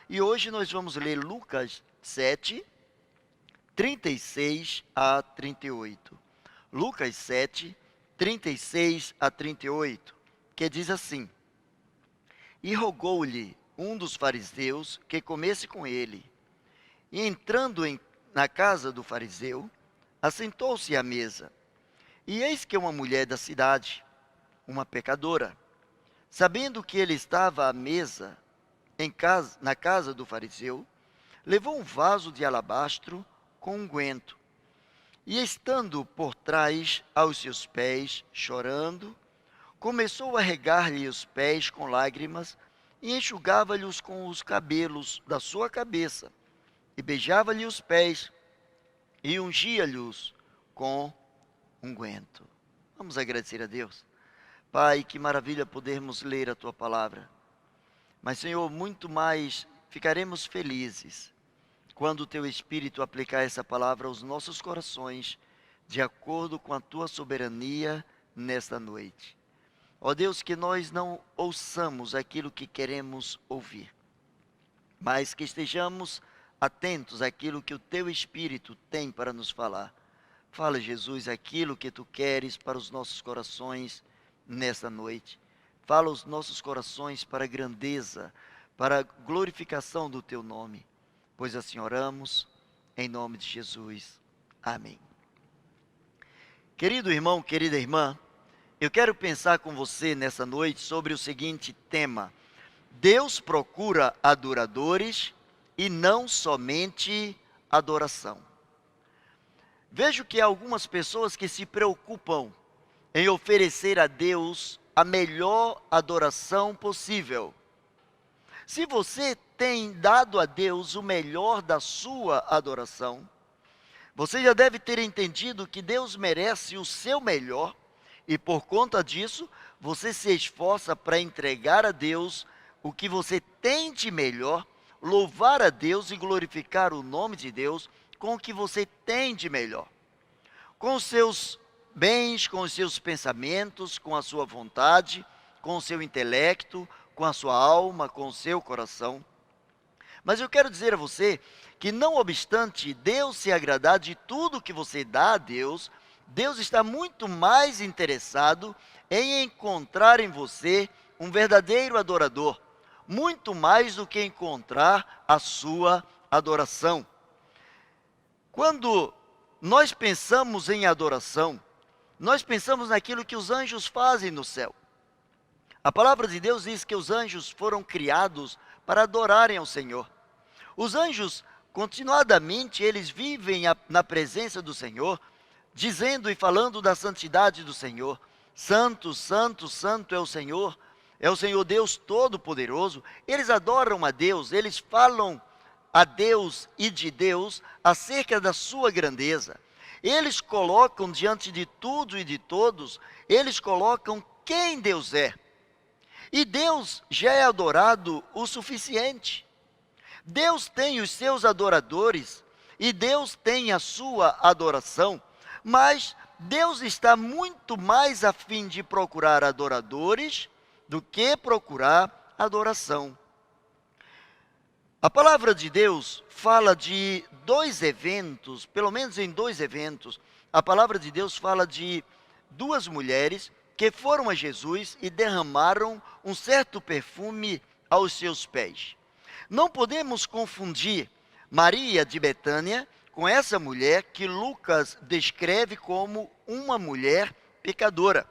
E hoje nós vamos ler Lucas 7, 36 a 38. Lucas 7, 36 a 38, que diz assim: E rogou-lhe um dos fariseus que comesse com ele. E entrando na casa do fariseu, assentou-se à mesa. E eis que uma mulher da cidade, uma pecadora, sabendo que ele estava à mesa na casa do fariseu, levou um vaso de alabastro com unguento, e estando por trás aos seus pés, chorando, começou a regar-lhe os pés com lágrimas, e enxugava-lhes com os cabelos da sua cabeça, e beijava-lhe os pés, e ungia-lhes com unguento. Vamos agradecer a Deus. Pai, que maravilha podermos ler a Tua palavra. Mas, Senhor, muito mais ficaremos felizes quando o Teu Espírito aplicar essa palavra aos nossos corações, de acordo com a Tua soberania nesta noite. Ó Deus, que nós não ouçamos aquilo que queremos ouvir, mas que estejamos atentos àquilo que o Teu Espírito tem para nos falar. Fala, Jesus, aquilo que Tu queres para os nossos corações nesta noite. Fala os nossos corações para a grandeza, para a glorificação do Teu nome. Pois assim oramos, em nome de Jesus. Amém. Querido irmão, querida irmã, eu quero pensar com você nessa noite sobre o seguinte tema: Deus procura adoradores e não somente adoração. Vejo que há algumas pessoas que se preocupam em oferecer a Deus a melhor adoração possível. Se você tem dado a Deus o melhor da sua adoração, você já deve ter entendido que Deus merece o seu melhor, e por conta disso, você se esforça para entregar a Deus o que você tem de melhor, louvar a Deus e glorificar o nome de Deus com o que você tem de melhor. Com os seus bens, com os seus pensamentos, com a sua vontade, com o seu intelecto, com a sua alma, com o seu coração. Mas eu quero dizer a você que, não obstante Deus se agradar de tudo que você dá a Deus, Deus está muito mais interessado em encontrar em você um verdadeiro adorador, muito mais do que encontrar a sua adoração. Quando nós pensamos em adoração, nós pensamos naquilo que os anjos fazem no céu. A palavra de Deus diz que os anjos foram criados para adorarem ao Senhor. Os anjos, continuadamente, eles vivem na presença do Senhor, dizendo e falando da santidade do Senhor. Santo, santo, santo é o Senhor Deus Todo-Poderoso. Eles adoram a Deus, eles falam a Deus e de Deus acerca da sua grandeza. Eles colocam diante de tudo e de todos, eles colocam quem Deus é. E Deus já é adorado o suficiente. Deus tem os seus adoradores e Deus tem a sua adoração, mas Deus está muito mais a fim de procurar adoradores do que procurar adoração. A palavra de Deus fala de dois eventos, pelo menos em dois eventos. A palavra de Deus fala de duas mulheres que foram a Jesus e derramaram um certo perfume aos seus pés. Não podemos confundir Maria de Betânia com essa mulher que Lucas descreve como uma mulher pecadora.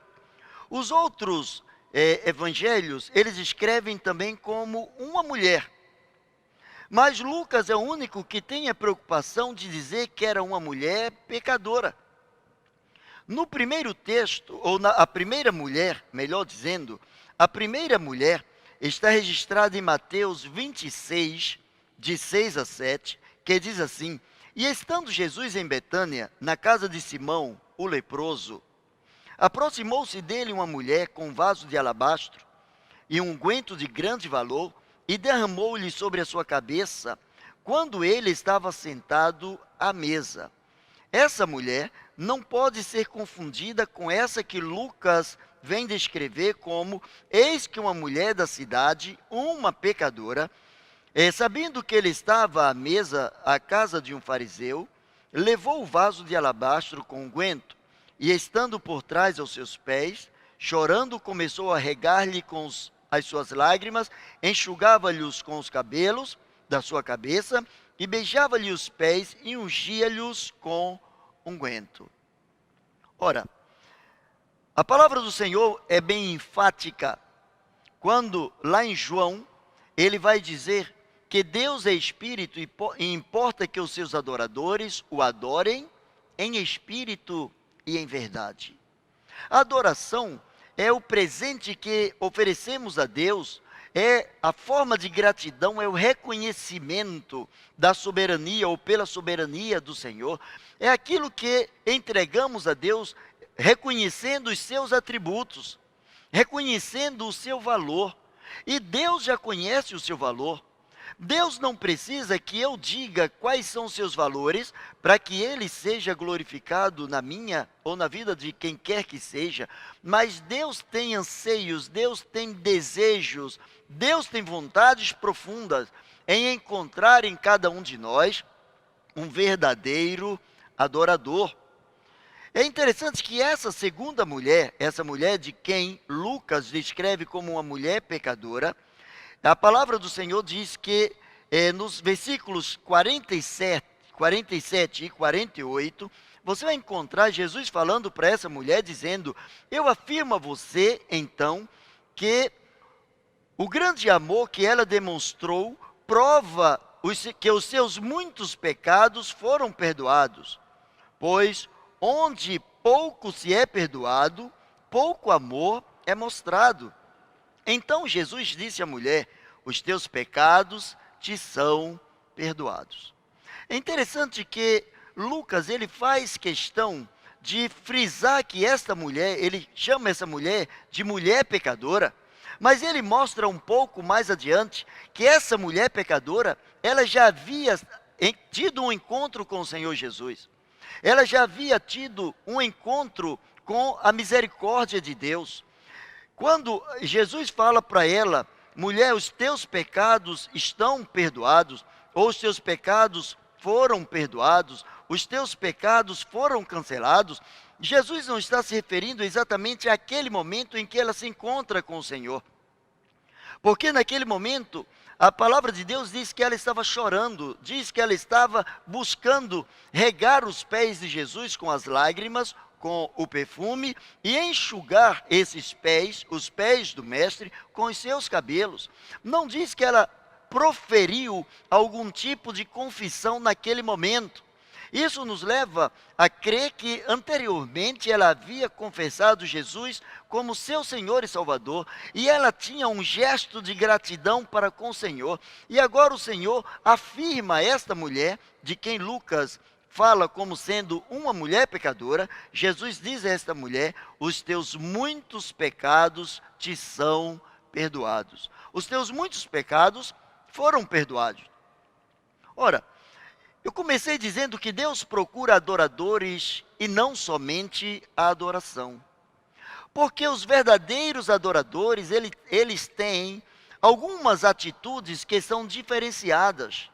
Os outros evangelhos, eles escrevem também como uma mulher. Mas Lucas é o único que tem a preocupação de dizer que era uma mulher pecadora. No primeiro texto, a primeira mulher, melhor dizendo, a primeira mulher está registrada em Mateus 26, de 6 a 7, que diz assim: E estando Jesus em Betânia, na casa de Simão, o leproso, aproximou-se dele uma mulher com um vaso de alabastro e um unguento de grande valor, e derramou-lhe sobre a sua cabeça, quando ele estava sentado à mesa. Essa mulher não pode ser confundida com essa que Lucas vem descrever como: eis que uma mulher da cidade, uma pecadora, Sabendo que ele estava à mesa à casa de um fariseu, levou o vaso de alabastro com unguento, e estando por trás aos seus pés, chorando, começou a regar-lhe com as suas lágrimas, enxugava-lhes com os cabelos da sua cabeça, e beijava-lhe os pés e ungia-lhes com unguento. Ora, a palavra do Senhor é bem enfática, quando lá em João, ele vai dizer que Deus é espírito e importa que os seus adoradores o adorem em espírito e em verdade. A adoração é o presente que oferecemos a Deus, é a forma de gratidão, é o reconhecimento da soberania ou pela soberania do Senhor, é aquilo que entregamos a Deus, reconhecendo os seus atributos, reconhecendo o seu valor, e Deus já conhece o seu valor. Deus não precisa que eu diga quais são os seus valores para que ele seja glorificado na minha ou na vida de quem quer que seja, mas Deus tem anseios, Deus tem desejos, Deus tem vontades profundas em encontrar em cada um de nós um verdadeiro adorador. É interessante que essa segunda mulher, essa mulher de quem Lucas descreve como uma mulher pecadora, a palavra do Senhor diz que nos versículos 47 e 48, você vai encontrar Jesus falando para essa mulher, dizendo: eu afirmo a você, então, que o grande amor que ela demonstrou prova que os seus muitos pecados foram perdoados, pois onde pouco se é perdoado, pouco amor é mostrado. Então Jesus disse à mulher: os teus pecados te são perdoados. É interessante que Lucas, ele faz questão de frisar que esta mulher, ele chama essa mulher de mulher pecadora, mas ele mostra um pouco mais adiante que essa mulher pecadora, ela já havia tido um encontro com o Senhor Jesus. Ela já havia tido um encontro com a misericórdia de Deus. Quando Jesus fala para ela: mulher, os teus pecados estão perdoados, ou os teus pecados foram perdoados, os teus pecados foram cancelados, Jesus não está se referindo exatamente àquele momento em que ela se encontra com o Senhor. Porque naquele momento, a palavra de Deus diz que ela estava chorando, diz que ela estava buscando regar os pés de Jesus com as lágrimas, com o perfume, e enxugar esses pés, os pés do mestre, com os seus cabelos. Não diz que ela proferiu algum tipo de confissão naquele momento. Isso nos leva a crer que anteriormente ela havia confessado Jesus como seu Senhor e Salvador, e ela tinha um gesto de gratidão para com o Senhor, e agora o Senhor afirma a esta mulher, de quem Lucas fala como sendo uma mulher pecadora. Jesus diz a esta mulher: os teus muitos pecados te são perdoados. Os teus muitos pecados foram perdoados. Ora, eu comecei dizendo que Deus procura adoradores e não somente a adoração. Porque os verdadeiros adoradores, eles têm algumas atitudes que são diferenciadas.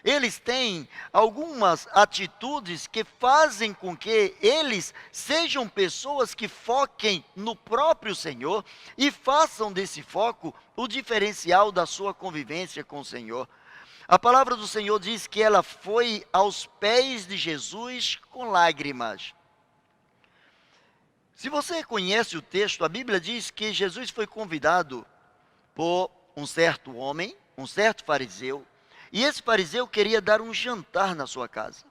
Eles têm algumas atitudes que fazem com que eles sejam pessoas que foquem no próprio Senhor e façam desse foco o diferencial da sua convivência com o Senhor. A palavra do Senhor diz que ela foi aos pés de Jesus com lágrimas. Se você conhece o texto, a Bíblia diz que Jesus foi convidado por um certo homem, um certo fariseu, e esse fariseu queria dar um jantar na sua casa.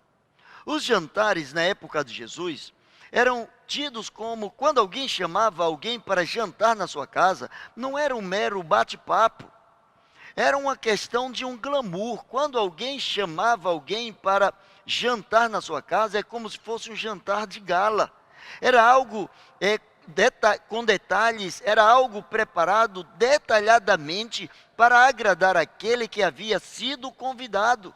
Os jantares na época de Jesus eram tidos como, quando alguém chamava alguém para jantar na sua casa, não era um mero bate-papo. Era uma questão de um glamour. Quando alguém chamava alguém para jantar na sua casa, é como se fosse um jantar de gala. Era algo com detalhes, era algo preparado detalhadamente para agradar aquele que havia sido convidado.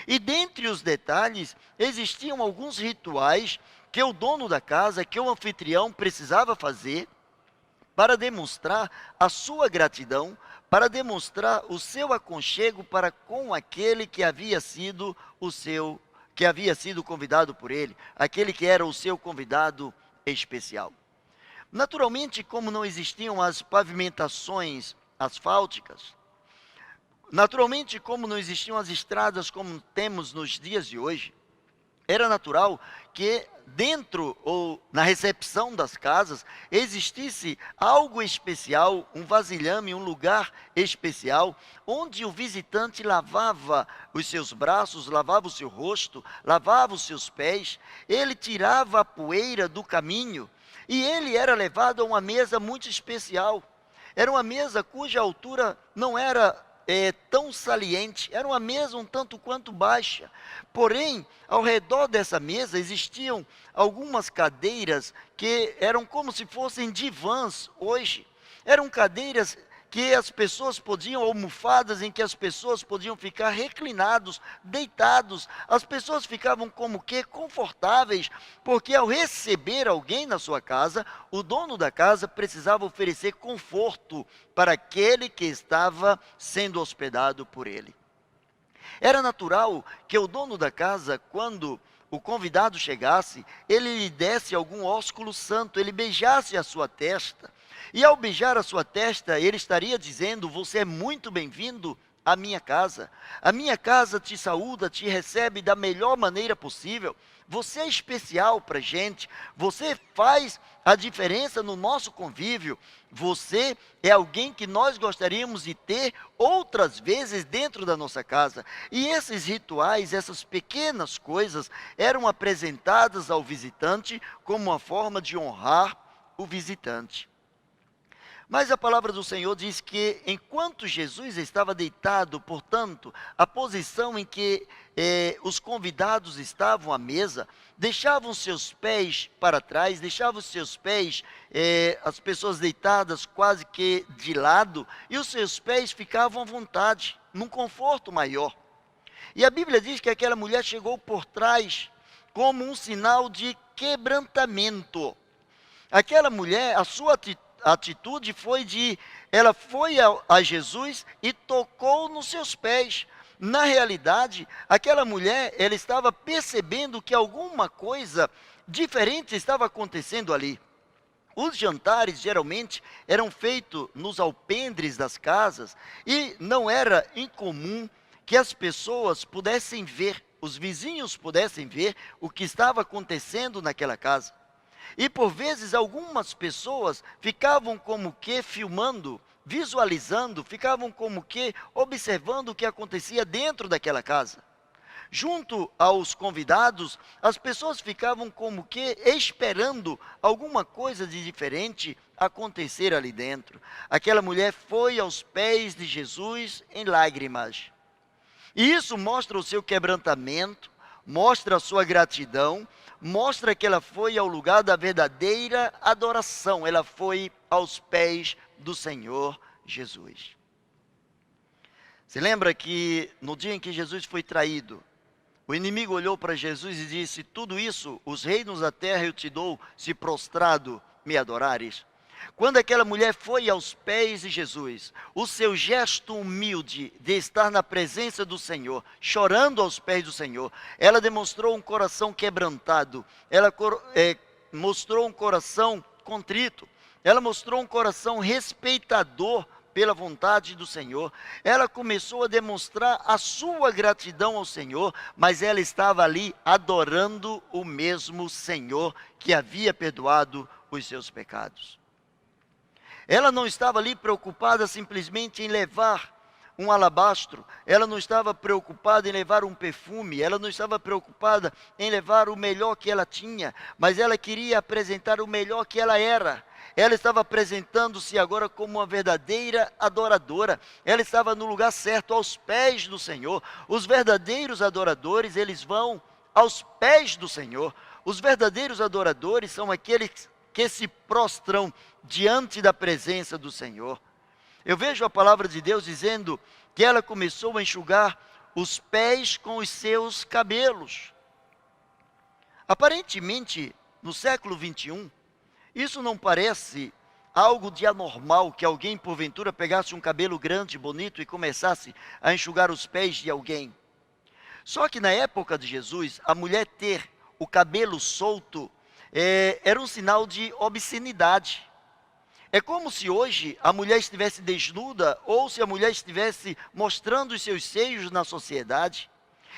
E dentre os detalhes, existiam alguns rituais que o dono da casa, que o anfitrião precisava fazer para demonstrar a sua gratidão, para demonstrar o seu aconchego para com aquele que havia sido que havia sido convidado por ele, aquele que era o seu convidado especial. Naturalmente, como não existiam as pavimentações asfálticas, naturalmente, como não existiam as estradas como temos nos dias de hoje, era natural que dentro ou na recepção das casas existisse algo especial, um vasilhame, um lugar especial, onde o visitante lavava os seus braços, lavava o seu rosto, lavava os seus pés, ele tirava a poeira do caminho e ele era levado a uma mesa muito especial. Era uma mesa cuja altura não era tão saliente, era uma mesa um tanto quanto baixa, porém, ao redor dessa mesa existiam algumas cadeiras que eram como se fossem divãs hoje, eram cadeiras que as pessoas podiam, almofadas em que as pessoas podiam ficar reclinados, deitados, as pessoas ficavam como que confortáveis, porque ao receber alguém na sua casa, o dono da casa precisava oferecer conforto para aquele que estava sendo hospedado por ele. Era natural que o dono da casa, quando o convidado chegasse, ele lhe desse algum ósculo santo, ele beijasse a sua testa. E ao beijar a sua testa, ele estaria dizendo: você é muito bem-vindo à minha casa. A minha casa te saúda, te recebe da melhor maneira possível. Você é especial para a gente. Você faz a diferença no nosso convívio. Você é alguém que nós gostaríamos de ter outras vezes dentro da nossa casa. E esses rituais, essas pequenas coisas, eram apresentadas ao visitante como uma forma de honrar o visitante. Mas a palavra do Senhor diz que enquanto Jesus estava deitado, portanto, a posição em que os convidados estavam à mesa, deixavam seus pés para trás, deixavam seus pés, as pessoas deitadas quase que de lado, e os seus pés ficavam à vontade, num conforto maior. E a Bíblia diz que aquela mulher chegou por trás como um sinal de quebrantamento. Aquela mulher, a sua atitude foi ela foi a Jesus e tocou nos seus pés. Na realidade, aquela mulher, ela estava percebendo que alguma coisa diferente estava acontecendo ali. Os jantares geralmente eram feitos nos alpendres das casas e não era incomum que as pessoas pudessem ver, os vizinhos pudessem ver o que estava acontecendo naquela casa. E por vezes algumas pessoas ficavam como que filmando, visualizando, ficavam como que observando o que acontecia dentro daquela casa. Junto aos convidados, as pessoas ficavam como que esperando alguma coisa de diferente acontecer ali dentro. Aquela mulher foi aos pés de Jesus em lágrimas. E isso mostra o seu quebrantamento, mostra a sua gratidão, mostra que ela foi ao lugar da verdadeira adoração, ela foi aos pés do Senhor Jesus. Se lembra que no dia em que Jesus foi traído, o inimigo olhou para Jesus e disse: tudo isso, os reinos da terra eu te dou, se prostrado me adorares. Quando aquela mulher foi aos pés de Jesus, o seu gesto humilde de estar na presença do Senhor, chorando aos pés do Senhor, ela demonstrou um coração quebrantado, ela mostrou um coração contrito, ela mostrou um coração respeitador pela vontade do Senhor. Ela começou a demonstrar a sua gratidão ao Senhor, mas ela estava ali adorando o mesmo Senhor que havia perdoado os seus pecados. Ela não estava ali preocupada simplesmente em levar um alabastro, ela não estava preocupada em levar um perfume, ela não estava preocupada em levar o melhor que ela tinha, mas ela queria apresentar o melhor que ela era. Ela estava apresentando-se agora como uma verdadeira adoradora. Ela estava no lugar certo, aos pés do Senhor. Os verdadeiros adoradores, eles vão aos pés do Senhor. Os verdadeiros adoradores são aqueles que se prostram diante da presença do Senhor. Eu vejo a palavra de Deus dizendo que ela começou a enxugar os pés com os seus cabelos. Aparentemente, no século 21, isso não parece algo de anormal que alguém porventura pegasse um cabelo grande, bonito e começasse a enxugar os pés de alguém. Só que na época de Jesus, a mulher ter o cabelo solto era um sinal de obscenidade. É como se hoje a mulher estivesse desnuda ou se a mulher estivesse mostrando os seus seios na sociedade.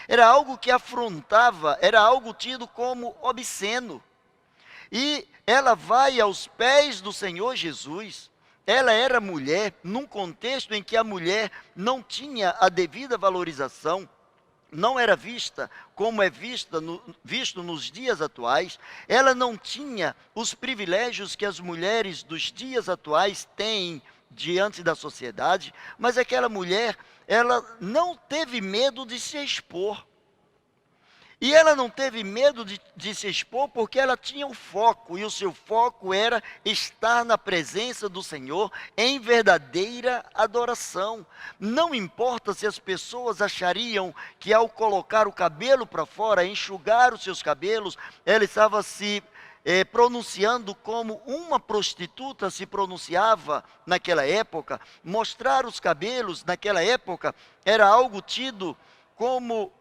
Era algo que afrontava, era algo tido como obsceno. E ela vai aos pés do Senhor Jesus. Ela era mulher num contexto em que a mulher não tinha a devida valorização, não era vista como é visto nos dias atuais. Ela não tinha os privilégios que as mulheres dos dias atuais têm diante da sociedade, mas aquela mulher, ela não teve medo de se expor. E ela não teve medo de se expor porque ela tinha um foco, e o seu foco era estar na presença do Senhor em verdadeira adoração. Não importa se as pessoas achariam que ao colocar o cabelo para fora, enxugar os seus cabelos, ela estava se pronunciando como uma prostituta se pronunciava naquela época. Mostrar os cabelos naquela época era algo tido como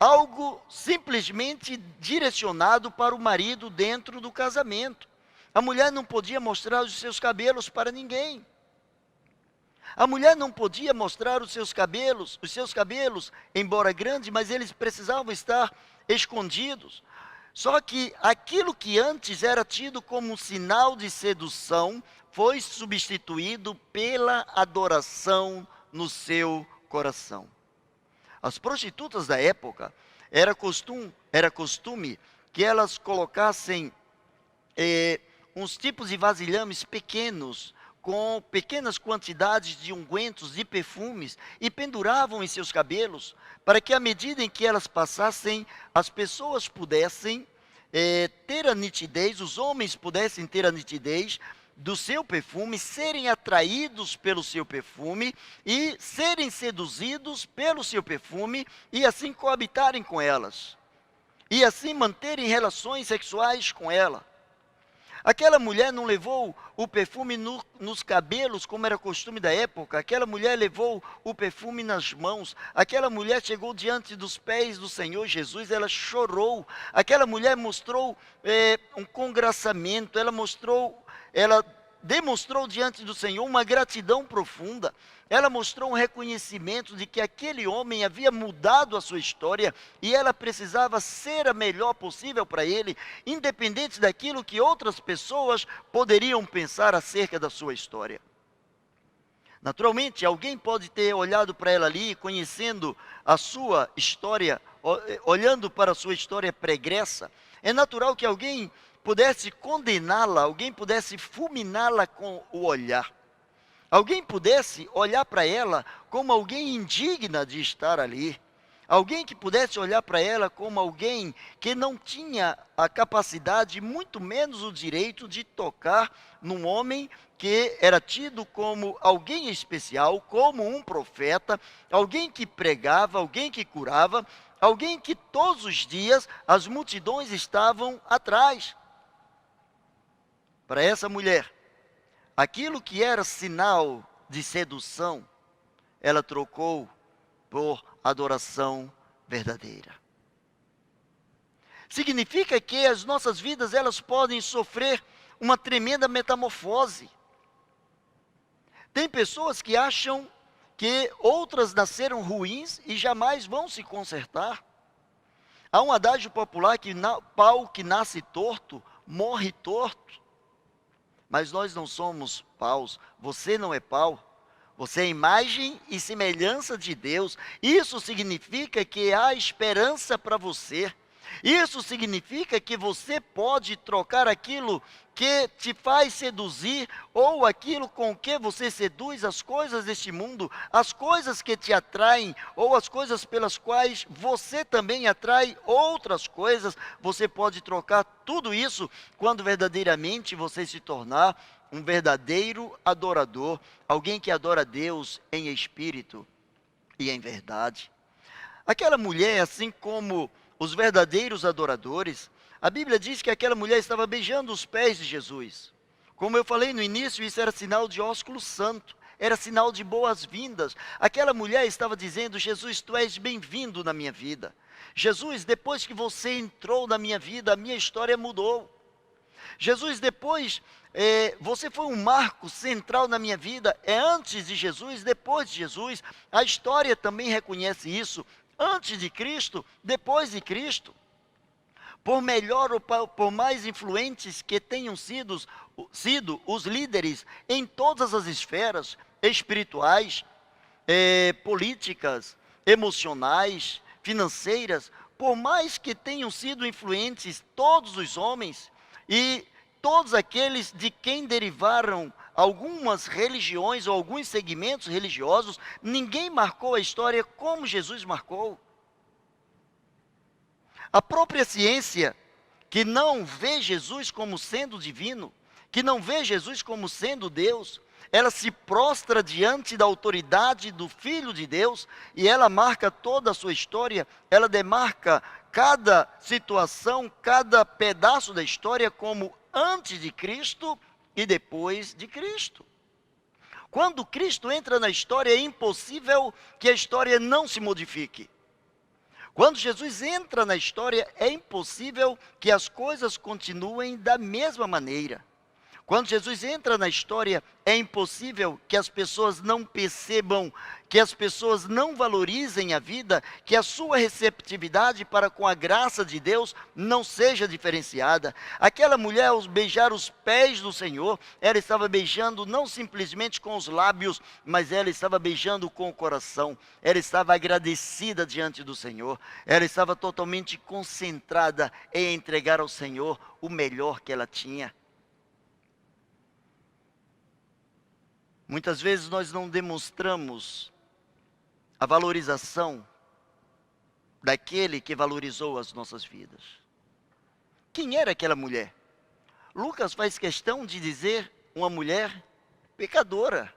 algo simplesmente direcionado para o marido dentro do casamento. A mulher não podia mostrar os seus cabelos para ninguém. A mulher não podia mostrar os seus cabelos, embora grandes, mas eles precisavam estar escondidos. Só que aquilo que antes era tido como um sinal de sedução, foi substituído pela adoração no seu coração. As prostitutas da época, era costume que elas colocassem uns tipos de vasilhames pequenos, com pequenas quantidades de ungüentos, de perfumes, e penduravam em seus cabelos, para que à medida em que elas passassem, as pessoas pudessem ter a nitidez, os homens pudessem ter a nitidez do seu perfume, serem atraídos pelo seu perfume e serem seduzidos pelo seu perfume e assim coabitarem com elas. E assim manterem relações sexuais com ela. Aquela mulher não levou o perfume nos cabelos, como era costume da época. Aquela mulher levou o perfume nas mãos. Aquela mulher chegou diante dos pés do Senhor Jesus, ela chorou. Aquela mulher mostrou um congraçamento, ela demonstrou diante do Senhor uma gratidão profunda. Ela mostrou um reconhecimento de que aquele homem havia mudado a sua história e ela precisava ser a melhor possível para ele, independente daquilo que outras pessoas poderiam pensar acerca da sua história. Naturalmente, alguém pode ter olhado para ela ali, conhecendo a sua história, olhando para a sua história pregressa. É natural que alguém pudesse condená-la, alguém pudesse fulminá-la com o olhar. Alguém pudesse olhar para ela como alguém indigna de estar ali. Alguém que pudesse olhar para ela como alguém que não tinha a capacidade, muito menos o direito de tocar num homem que era tido como alguém especial, como um profeta, alguém que pregava, alguém que curava, alguém que todos os dias as multidões estavam atrás. Para essa mulher, aquilo que era sinal de sedução, ela trocou por adoração verdadeira. Significa que as nossas vidas, elas podem sofrer uma tremenda metamorfose. Tem pessoas que acham que outras nasceram ruins e jamais vão se consertar. Há um adágio popular que pau que nasce torto, morre torto. Mas nós não somos paus, você não é pau, você é imagem e semelhança de Deus. Isso significa que há esperança para você. Isso significa que você pode trocar aquilo que te faz seduzir, ou aquilo com que você seduz as coisas deste mundo, as coisas que te atraem, ou as coisas pelas quais você também atrai outras coisas. Você pode trocar tudo isso quando verdadeiramente você se tornar um verdadeiro adorador, alguém que adora a Deus em espírito e em verdade. Aquela mulher, assim como os verdadeiros adoradores, a Bíblia diz que aquela mulher estava beijando os pés de Jesus. Como eu falei no início, isso era sinal de ósculo santo, era sinal de boas-vindas. Aquela mulher estava dizendo: Jesus, tu és bem-vindo na minha vida. Jesus, depois que você entrou na minha vida, a minha história mudou. Jesus, depois, você foi um marco central na minha vida. É antes de Jesus, depois de Jesus. A história também reconhece isso. Antes de Cristo, depois de Cristo. Por melhor ou por mais influentes que tenham sido os líderes em todas as esferas espirituais, políticas, emocionais, financeiras, por mais que tenham sido influentes todos os homens e todos aqueles de quem derivaram algumas religiões ou alguns segmentos religiosos, ninguém marcou a história como Jesus marcou. A própria ciência, que não vê Jesus como sendo divino, que não vê Jesus como sendo Deus, ela se prostra diante da autoridade do Filho de Deus e ela marca toda a sua história, ela demarca cada situação, cada pedaço da história como antes de Cristo e depois de Cristo. Quando Cristo entra na história, é impossível que a história não se modifique. Quando Jesus entra na história, é impossível que as coisas continuem da mesma maneira. Quando Jesus entra na história, é impossível que as pessoas não percebam, que as pessoas não valorizem a vida, que a sua receptividade para com a graça de Deus não seja diferenciada. Aquela mulher, ao beijar os pés do Senhor, ela estava beijando não simplesmente com os lábios, mas ela estava beijando com o coração. Ela estava agradecida diante do Senhor. Ela estava totalmente concentrada em entregar ao Senhor o melhor que ela tinha. Muitas vezes nós não demonstramos a valorização daquele que valorizou as nossas vidas. Quem era aquela mulher? Lucas faz questão de dizer uma mulher pecadora.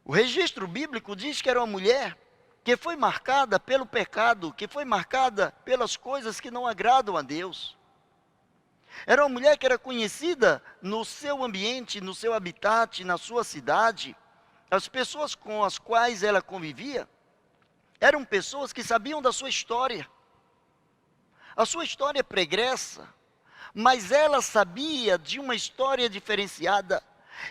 O registro bíblico diz que era uma mulher que foi marcada pelo pecado, que foi marcada pelas coisas que não agradam a Deus. Era uma mulher que era conhecida no seu ambiente, no seu habitat, na sua cidade. As pessoas com as quais ela convivia eram pessoas que sabiam da sua história. A sua história é pregressa, mas ela sabia de uma história diferenciada.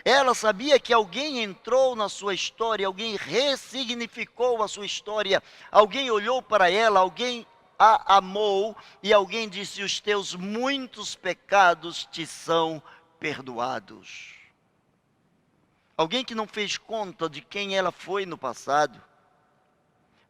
Ela sabia que alguém entrou na sua história, alguém ressignificou a sua história, alguém olhou para ela, alguém a amou e alguém disse: os teus muitos pecados te são perdoados. Alguém que não fez conta de quem ela foi no passado,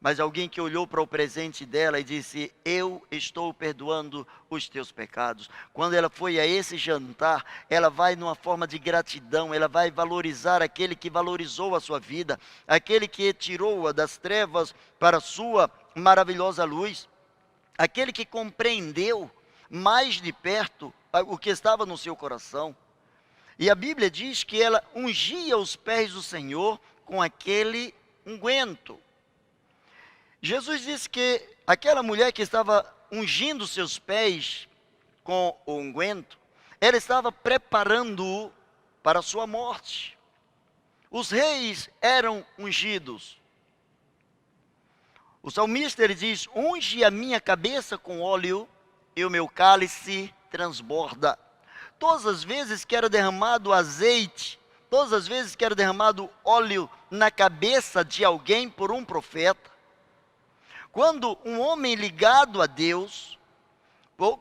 mas alguém que olhou para o presente dela e disse: eu estou perdoando os teus pecados. Quando ela foi a esse jantar, ela vai numa forma de gratidão, ela vai valorizar aquele que valorizou a sua vida, aquele que tirou-a das trevas para a sua maravilhosa luz. Aquele que compreendeu mais de perto o que estava no seu coração. E a Bíblia diz que ela ungia os pés do Senhor com aquele unguento. Jesus disse que aquela mulher que estava ungindo seus pés com o unguento, ela estava preparando-o para a sua morte. Os reis eram ungidos. O salmista, ele diz: unge a minha cabeça com óleo e o meu cálice transborda. Todas as vezes que era derramado azeite, todas as vezes que era derramado óleo na cabeça de alguém por um profeta, quando um homem ligado a Deus,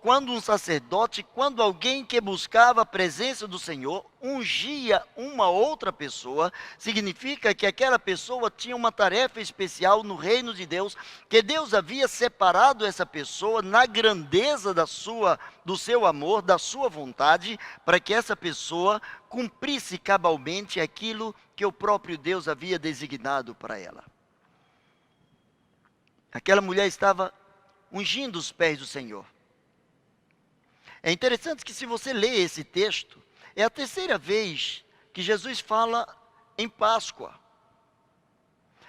quando um sacerdote, quando alguém que buscava a presença do Senhor, ungia uma outra pessoa, significa que aquela pessoa tinha uma tarefa especial no reino de Deus, que Deus havia separado essa pessoa na grandeza do seu amor, da sua vontade, para que essa pessoa cumprisse cabalmente aquilo que o próprio Deus havia designado para ela. Aquela mulher estava ungindo os pés do Senhor. É interessante que, se você lê esse texto, é a terceira vez que Jesus fala em Páscoa.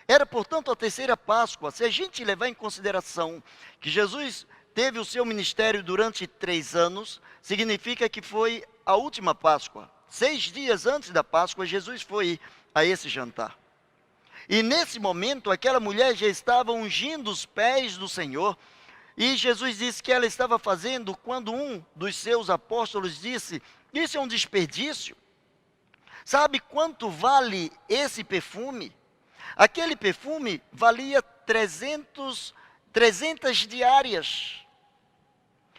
Era, portanto, a terceira Páscoa. Se a gente levar em consideração que Jesus teve o seu ministério durante 3 anos, significa que foi a última Páscoa. 6 dias antes da Páscoa, Jesus foi a esse jantar. E nesse momento, aquela mulher já estava ungindo os pés do Senhor. E Jesus disse que ela estava fazendo quando um dos seus apóstolos disse: isso é um desperdício. Sabe quanto vale esse perfume? Aquele perfume valia 300 diárias.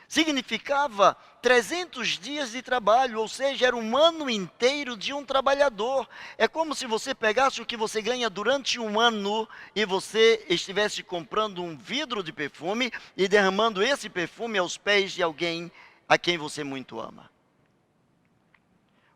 Significava 300 dias de trabalho, ou seja, era um ano inteiro de um trabalhador. É como se você pegasse o que você ganha durante um ano e você estivesse comprando um vidro de perfume e derramando esse perfume aos pés de alguém a quem você muito ama.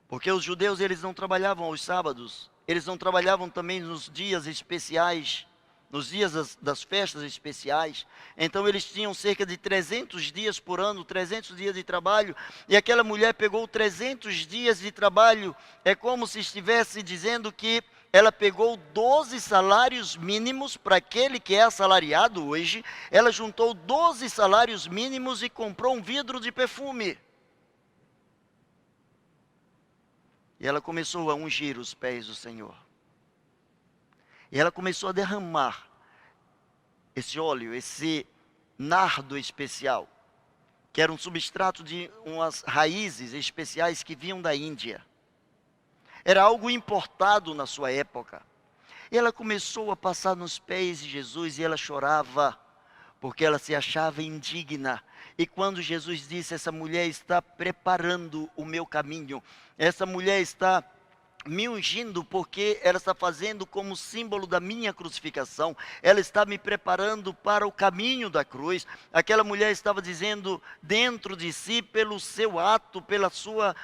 Porque os judeus, eles não trabalhavam aos sábados, eles não trabalhavam também nos dias especiais, nos dias das festas especiais. Então eles tinham cerca de 300 dias por ano, 300 dias de trabalho, e aquela mulher pegou 300 dias de trabalho. É como se estivesse dizendo que ela pegou 12 salários mínimos para aquele que é assalariado hoje. Ela juntou 12 salários mínimos e comprou um vidro de perfume. E ela começou a ungir os pés do Senhor. E ela começou a derramar esse óleo, esse nardo especial, que era um substrato de umas raízes especiais que vinham da Índia. Era algo importado na sua época. E ela começou a passar nos pés de Jesus e ela chorava, porque ela se achava indigna. E quando Jesus disse: essa mulher está preparando o meu caminho, essa mulher está me ungindo porque ela está fazendo como símbolo da minha crucificação, ela está me preparando para o caminho da cruz. Aquela mulher estava dizendo dentro de si, pelo seu ato, pela sua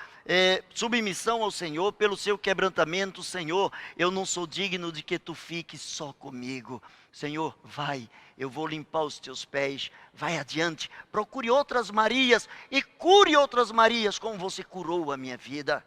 submissão ao Senhor, pelo seu quebrantamento: Senhor, eu não sou digno de que tu fiques só comigo. Senhor, vai, eu vou limpar os teus pés, vai adiante, procure outras Marias e cure outras Marias como você curou a minha vida.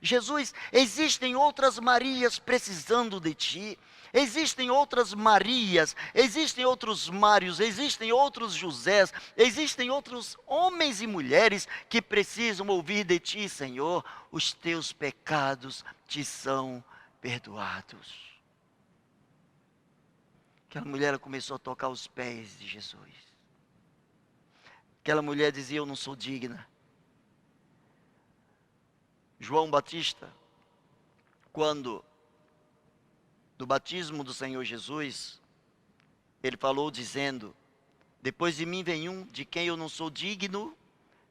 Jesus, existem outras Marias precisando de ti, existem outras Marias, existem outros Mários, existem outros Josés, existem outros homens e mulheres que precisam ouvir de ti: Senhor, os teus pecados te são perdoados. Aquela mulher começou a tocar os pés de Jesus. Aquela mulher dizia: eu não sou digna. João Batista, quando do batismo do Senhor Jesus, ele falou dizendo: depois de mim vem um de quem eu não sou digno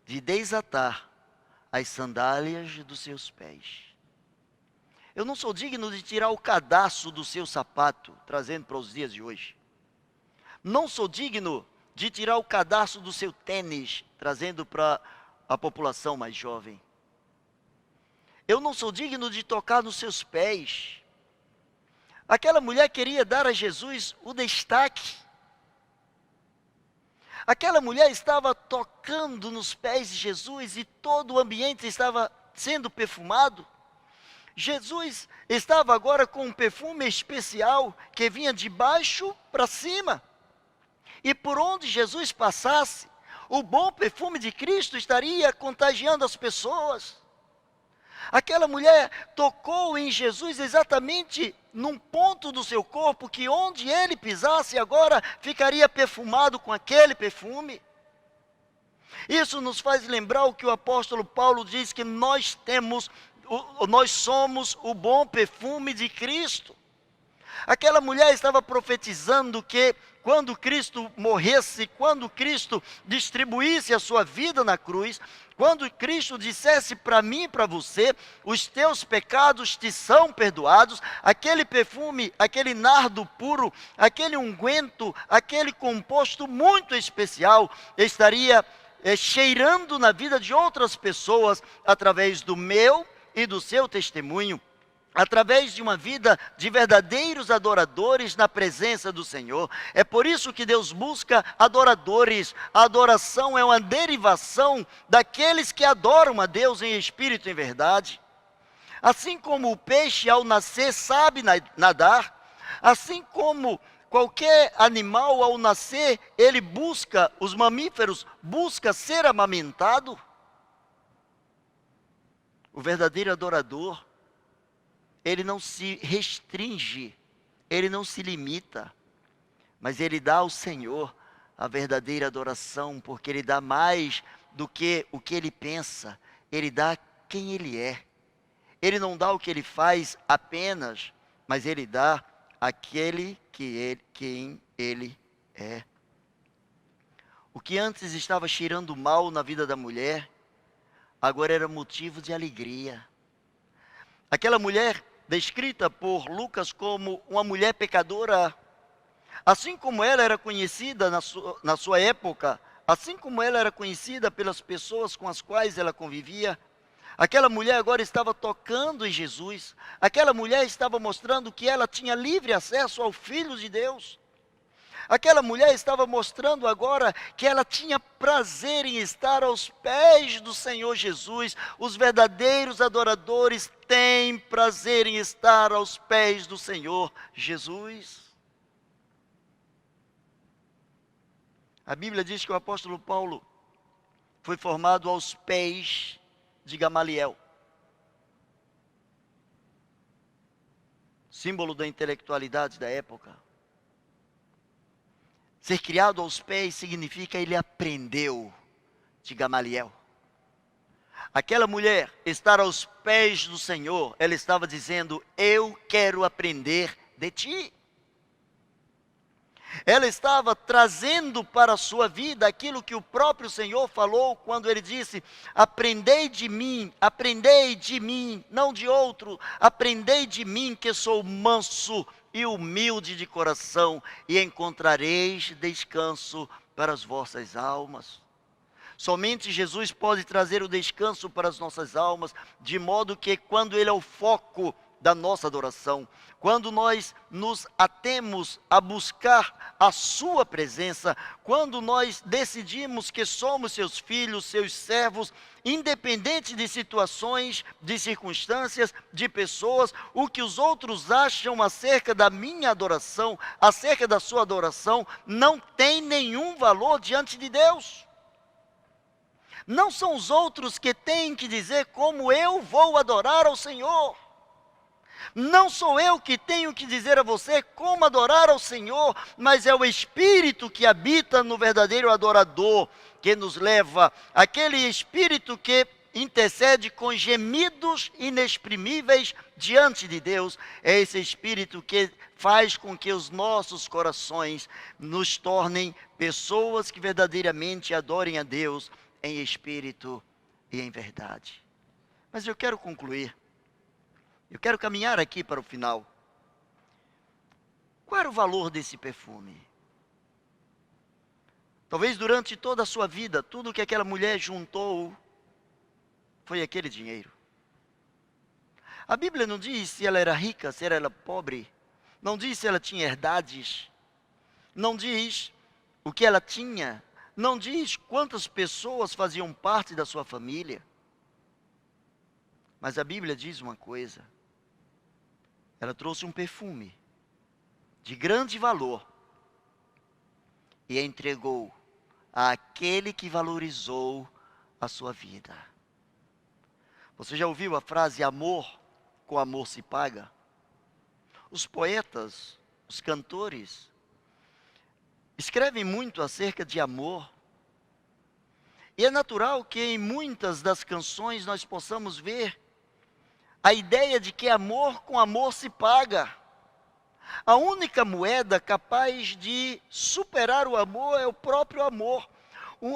de desatar as sandálias dos seus pés. Eu não sou digno de tirar o cadarço do seu sapato, trazendo para os dias de hoje. Não sou digno de tirar o cadarço do seu tênis, trazendo para a população mais jovem. Eu não sou digno de tocar nos seus pés. Aquela mulher queria dar a Jesus o destaque. Aquela mulher estava tocando nos pés de Jesus e todo o ambiente estava sendo perfumado. Jesus estava agora com um perfume especial que vinha de baixo para cima. E por onde Jesus passasse, o bom perfume de Cristo estaria contagiando as pessoas. Aquela mulher tocou em Jesus exatamente num ponto do seu corpo que onde ele pisasse agora ficaria perfumado com aquele perfume. Isso nos faz lembrar o que o apóstolo Paulo diz, que nós somos o bom perfume de Cristo. Aquela mulher estava profetizando que quando Cristo morresse, quando Cristo distribuísse a sua vida na cruz, quando Cristo dissesse para mim e para você: os teus pecados te são perdoados, aquele perfume, aquele nardo puro, aquele unguento, aquele composto muito especial estaria cheirando na vida de outras pessoas através do meu e do seu testemunho, através de uma vida de verdadeiros adoradores na presença do Senhor. É por isso que Deus busca adoradores. A adoração é uma derivação daqueles que adoram a Deus em espírito e em verdade. Assim como o peixe ao nascer sabe nadar, assim como Qualquer animal ao nascer, ele busca, os mamíferos, busca ser amamentado. O verdadeiro adorador, ele não se restringe, ele não se limita, mas ele dá ao Senhor a verdadeira adoração, porque ele dá mais do que o que ele pensa, ele dá quem ele é. Ele não dá o que ele faz apenas, mas ele dá quem ele é. O que antes estava cheirando mal na vida da mulher, agora era motivo de alegria. Aquela mulher, descrita por Lucas como uma mulher pecadora, assim como ela era conhecida na sua época, assim como ela era conhecida pelas pessoas com as quais ela convivia, aquela mulher agora estava tocando em Jesus. Aquela mulher estava mostrando que ela tinha livre acesso ao Filho de Deus. Aquela mulher estava mostrando agora que ela tinha prazer em estar aos pés do Senhor Jesus. Os verdadeiros adoradores têm prazer em estar aos pés do Senhor Jesus. A Bíblia diz que o apóstolo Paulo foi formado aos pés de Gamaliel, símbolo da intelectualidade da época. Ser criado aos pés significa ele aprendeu de Gamaliel. Aquela mulher estar aos pés do Senhor, ela estava dizendo: eu quero aprender de ti. Ela estava trazendo para a sua vida aquilo que o próprio Senhor falou quando ele disse: aprendei de mim, não de outro, aprendei de mim que sou manso e humilde de coração, e encontrareis descanso para as vossas almas. Somente Jesus pode trazer o descanso para as nossas almas, de modo que quando Ele é o foco da nossa adoração, quando nós nos atemos a buscar a sua presença, quando nós decidimos que somos seus filhos, seus servos, independente de situações, de circunstâncias, de pessoas, o que os outros acham acerca da minha adoração, acerca da sua adoração, não tem nenhum valor diante de Deus. Não são os outros que têm que dizer como eu vou adorar ao Senhor. Não sou eu que tenho que dizer a você como adorar ao Senhor, mas é o Espírito que habita no verdadeiro adorador, que nos leva, aquele Espírito que intercede com gemidos inexprimíveis diante de Deus. É esse Espírito que faz com que os nossos corações nos tornem pessoas que verdadeiramente adorem a Deus em espírito e em verdade. Mas eu quero concluir. Eu quero caminhar aqui para o final. Qual era o valor desse perfume? Talvez durante toda a sua vida, tudo que aquela mulher juntou foi aquele dinheiro. A Bíblia não diz se ela era rica, se ela era pobre. Não diz se ela tinha herdades. Não diz o que ela tinha. Não diz quantas pessoas faziam parte da sua família. Mas a Bíblia diz uma coisa. Ela trouxe um perfume de grande valor e entregou àquele que valorizou a sua vida. Você já ouviu a frase amor com amor se paga? Os poetas, os cantores, escrevem muito acerca de amor. E é natural que em muitas das canções nós possamos ver a ideia de que amor com amor se paga. A única moeda capaz de superar o amor é o próprio amor.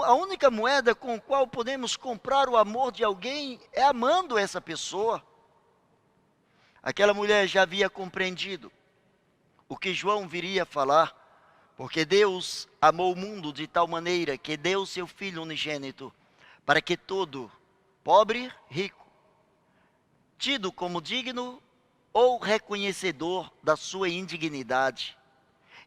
A única moeda com a qual podemos comprar o amor de alguém é amando essa pessoa. Aquela mulher já havia compreendido o que João viria a falar, porque Deus amou o mundo de tal maneira que deu seu Filho unigênito, para que todo, pobre, rico, tido como digno ou reconhecedor da sua indignidade,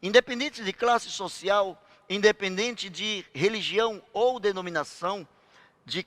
independente de classe social, independente de religião ou denominação, de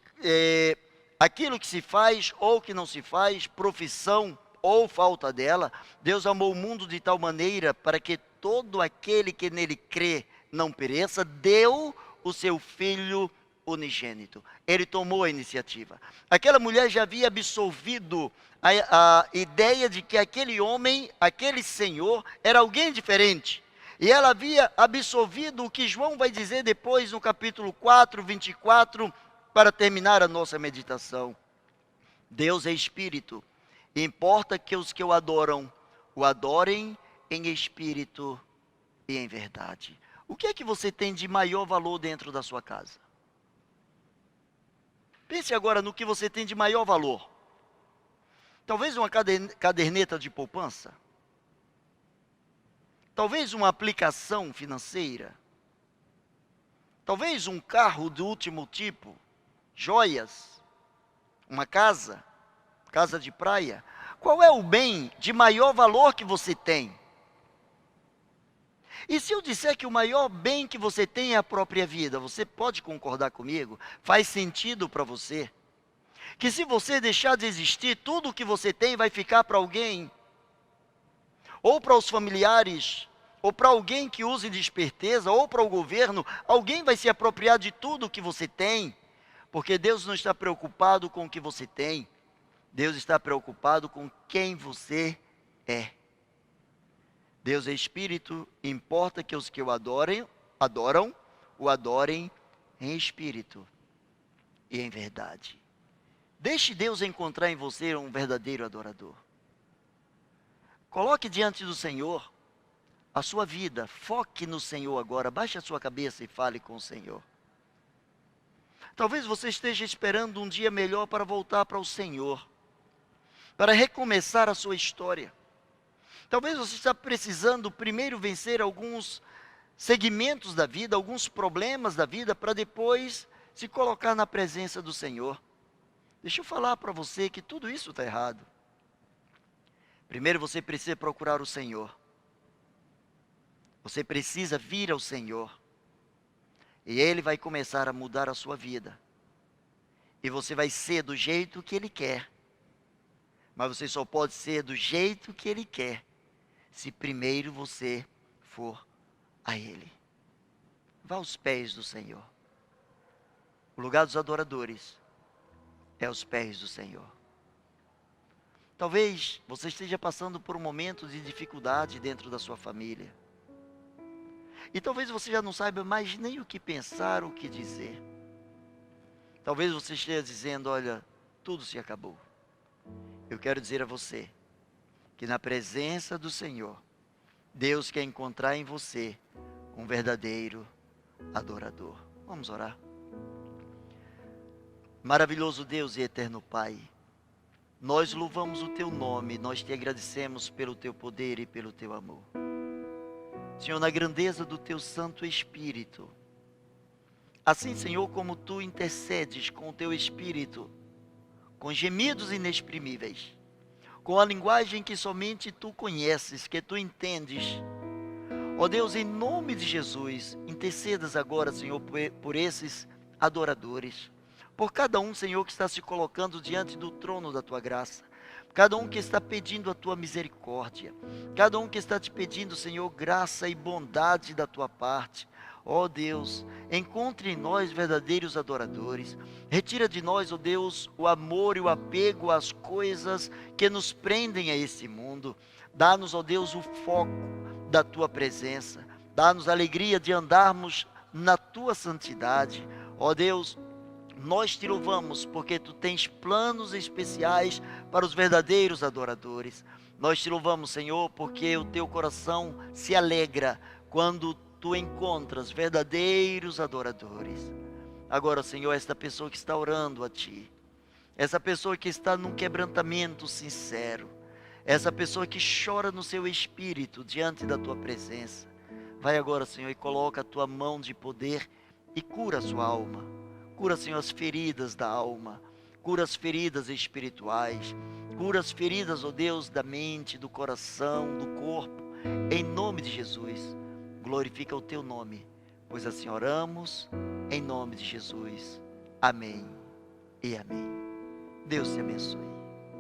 aquilo que se faz ou que não se faz, profissão ou falta dela, Deus amou o mundo de tal maneira para que todo aquele que nele crê não pereça, deu o seu Filho unigênito. Ele tomou a iniciativa. Aquela mulher já havia absolvido a ideia de que aquele homem, aquele senhor, era alguém diferente. E ela havia absolvido o que João vai dizer depois no capítulo 4, 24, para terminar a nossa meditação. Deus é Espírito. E importa que os que o adoram, o adorem em espírito e em verdade. O que é que você tem de maior valor dentro da sua casa? Pense agora no que você tem de maior valor. Talvez uma caderneta de poupança. Talvez uma aplicação financeira. Talvez um carro do último tipo. Joias. Uma casa. Casa de praia. Qual é o bem de maior valor que você tem? E se eu disser que o maior bem que você tem é a própria vida, você pode concordar comigo? Faz sentido para você? Que se você deixar de existir, tudo o que você tem vai ficar para alguém, ou para os familiares, ou para alguém que use de esperteza, ou para o governo, alguém vai se apropriar de tudo o que você tem, porque Deus não está preocupado com o que você tem, Deus está preocupado com quem você é. Deus é Espírito, importa que os que o adoram, o adorem em espírito e em verdade. Deixe Deus encontrar em você um verdadeiro adorador. Coloque diante do Senhor a sua vida, foque no Senhor agora, baixe a sua cabeça e fale com o Senhor. Talvez você esteja esperando um dia melhor para voltar para o Senhor, para recomeçar a sua história. Talvez você está precisando primeiro vencer alguns segmentos da vida, alguns problemas da vida, para depois se colocar na presença do Senhor. Deixa eu falar para você que tudo isso está errado. Primeiro você precisa procurar o Senhor. Você precisa vir ao Senhor. E Ele vai começar a mudar a sua vida. E você vai ser do jeito que Ele quer. Mas você só pode ser do jeito que Ele quer, se primeiro você for a Ele. Vá aos pés do Senhor. O lugar dos adoradores é aos pés do Senhor. Talvez você esteja passando por um momento de dificuldade dentro da sua família. E talvez você já não saiba mais nem o que pensar, o que dizer. Talvez você esteja dizendo, olha, tudo se acabou. Eu quero dizer a você, que na presença do Senhor, Deus quer encontrar em você um verdadeiro adorador. Vamos orar. Maravilhoso Deus e eterno Pai, nós louvamos o Teu nome, nós Te agradecemos pelo Teu poder e pelo Teu amor. Senhor, na grandeza do Teu Santo Espírito, assim, Senhor, como Tu intercedes com o Teu Espírito, com gemidos inexprimíveis, com a linguagem que somente Tu conheces, que Tu entendes. Ó Deus, em nome de Jesus, intercedas agora, Senhor, por esses adoradores, por cada um, Senhor, que está se colocando diante do trono da Tua graça, cada um que está pedindo a Tua misericórdia, cada um que está Te pedindo, Senhor, graça e bondade da Tua parte. Ó Deus, encontre em nós verdadeiros adoradores. Retira de nós, ó Deus, o amor e o apego às coisas que nos prendem a esse mundo. Dá-nos, ó Deus, o foco da Tua presença. Dá-nos a alegria de andarmos na Tua santidade. Ó Deus, nós Te louvamos porque Tu tens planos especiais para os verdadeiros adoradores. Nós Te louvamos, Senhor, porque o Teu coração se alegra quando Tu encontras verdadeiros adoradores. Agora, Senhor, esta pessoa que está orando a Ti, essa pessoa que está num quebrantamento sincero, essa pessoa que chora no seu espírito diante da Tua presença, vai agora, Senhor, e coloca a Tua mão de poder e cura a sua alma. Cura, Senhor, as feridas da alma, cura as feridas espirituais, cura as feridas, ó Deus, da mente, do coração, do corpo, em nome de Jesus. Glorifica o Teu nome, pois assim oramos, em nome de Jesus. Amém e amém. Deus te abençoe.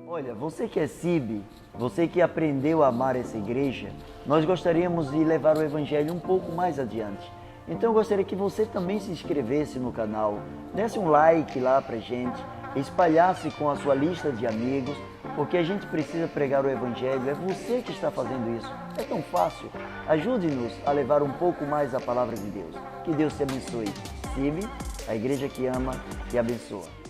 Olha, você que é CIB, você que aprendeu a amar essa igreja, nós gostaríamos de levar o Evangelho um pouco mais adiante. Então eu gostaria que você também se inscrevesse no canal, desse um like lá pra gente, espalhasse com a sua lista de amigos, porque a gente precisa pregar o Evangelho, é você que está fazendo isso. É tão fácil. Ajude-nos a levar um pouco mais a palavra de Deus. Que Deus te abençoe. CIB, a igreja que ama e abençoa.